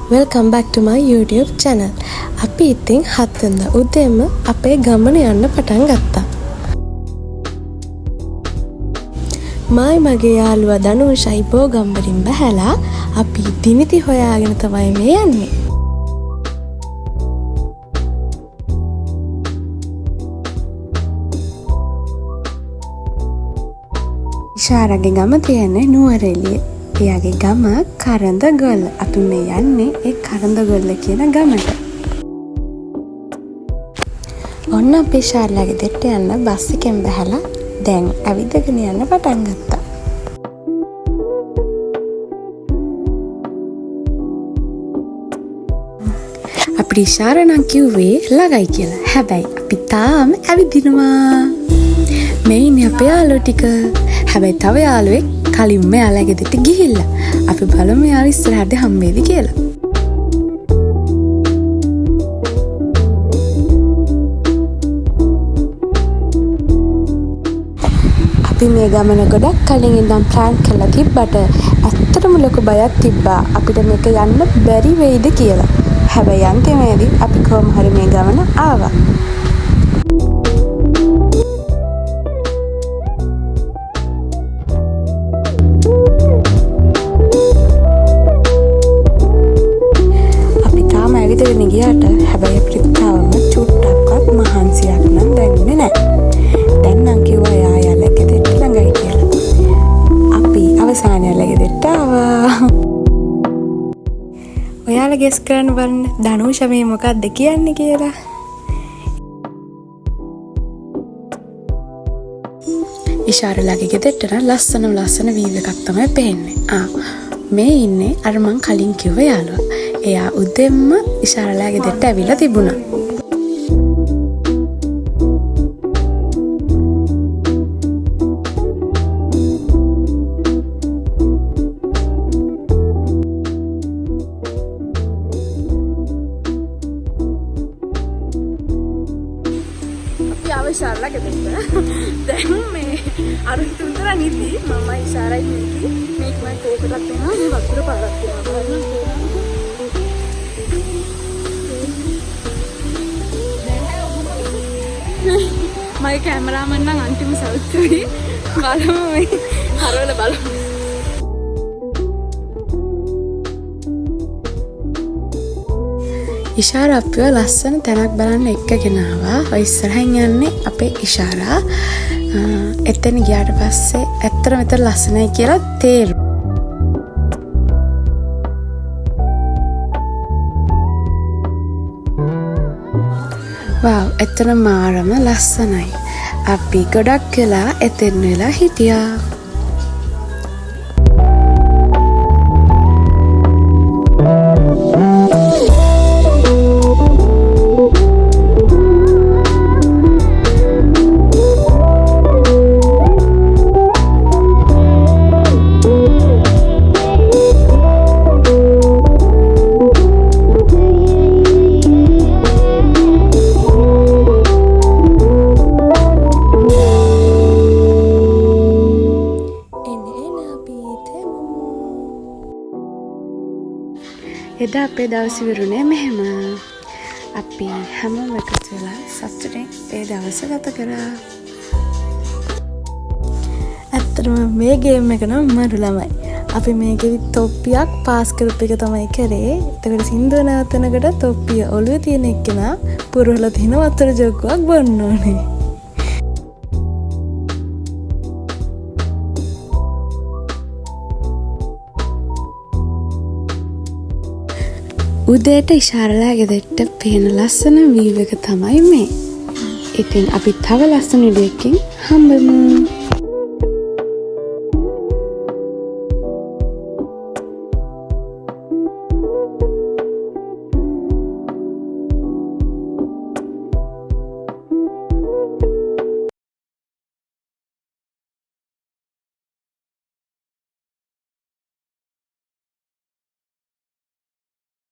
Welcome back to my YouTube channel. අපි ඉතින් 7 වෙනිදා උදේම අපේ ගමන යන්න පටන් ගත්තා. මගේ යාළුවා දනුෂයි බෝගම්බරින් බහැලා අපි දිනිති හොයාගෙන තමයි මේ යන්නේ. ඉෂාරගේ ගම තියෙන්නේ නුවරඑළිය. එයාගේ ගම කරඳගොල්ල. අපි මේ යන්නේ ඒ කරඳගොල්ල කියන ගමට. ඔන්න අපි ඉෂාරලාගේ දෙට යන්න බස් එකෙන් බහැලා දැන් ඇවිදගෙන යන්න පටන් ගත්තා. අපිට ඉෂාර නම් කිව්වේ ළඟයි කියලා. හැබැයි අපි තාම ඇවිදිනවා. මේ ඉන්නේ අපේ යාළුවෝ ටික. හැබැයි තව යාළුවෙක් කලින්ම යාළුවාගේ ගෙදරට ගිහිල්ලා. අපි බලමු යාළුවා ඉස්සරහට හම්බෙවි කියලා. අපි මේ ගමන ගොඩක් කලින් ඉඳන් ප්ලෑන් කරලා තිබ්බට ඇත්තටම ලොකු බයක් තිබ්බා අපිට මේක යන්න බැරි වෙයිද කියලා. හැබැයි අන්තිමේදී අපි කොහොම හරි මේ ගමන ආවා. ගියාට හැබැයි අපිට තාම චුට්ටක්වත් මහන්සියක් නම් දැනෙන්නේ නැහැ. දැන් නම් කිව්වා යාළුවාගේ දෙට ළඟයි කියලා. අපි අවසානයේ ගෙදරට ආවා. ඔයාලා ගෙස් කරන්න බලන්න දනුෂ මේ මොකක්ද කියන්නේ කියලා. ඉෂාරලාගේ ගෙදරට ලස්සන වීව් එකක් තමයි පේන්නේ. මේ ඉන්නේ අර මං කලින් කිව්ව යාළුවා. එයා උදෙන්ම ඉෂාරලාගේ දෙට ඇවිල්ලා තිබුණා. අපි ආව ඉෂාරලාගේ දෙට. දැන් මේ අර තුන්දර නිදි මම ඉෂාරයි නිදි මේක මම කෝකටත් වෙනවා මේ වතුර පාරක් වෙනවා. මගේ කැමරාමන් නම් අන්තිම සෞත්තුයි. බලමු මේ හරවල බලමු. ඉෂාර අපිව ලස්සන තැනක් බලන්න එක්කගෙන ආවා. ඔය ඉස්සරහින් යන්නේ අපේ ඉෂාරා. එතන ගියාට පස්සේ ඇත්තට මෙතන ලස්සනයි කියලා තේරුණා. වාව් එතන මාරම ලස්සනයි. අපි ගොඩක් වෙලා එතෙන් වෙලා හිටියා. එදා අපේ දවස විරුණේ මෙහෙම. අපි හැමෝම එකතු වෙලා සතුටින් ඒ දවස ගත කරා. ඇත්තටම මේ ගේම් එක නම් මරු ළමයි. අපි මේකෙදි තොප්පියක් පාස් කරපු එක තමයි කරේ. එතකොට සින්දුව නවත්තනකොට තොප්පිය ඔළුවේ තියෙන එක්කෙනා පුරවලා තියෙන වතුර ජොග්ගුවක් බොන්න ඕනේ. උදේට ඉෂාරලාගේ දෙට පේන ලස්සන වීව් එක තමයි මේ. ඉතින් අපි තව ලස්සන වීඩියෝ එකකින් හම්බෙමු.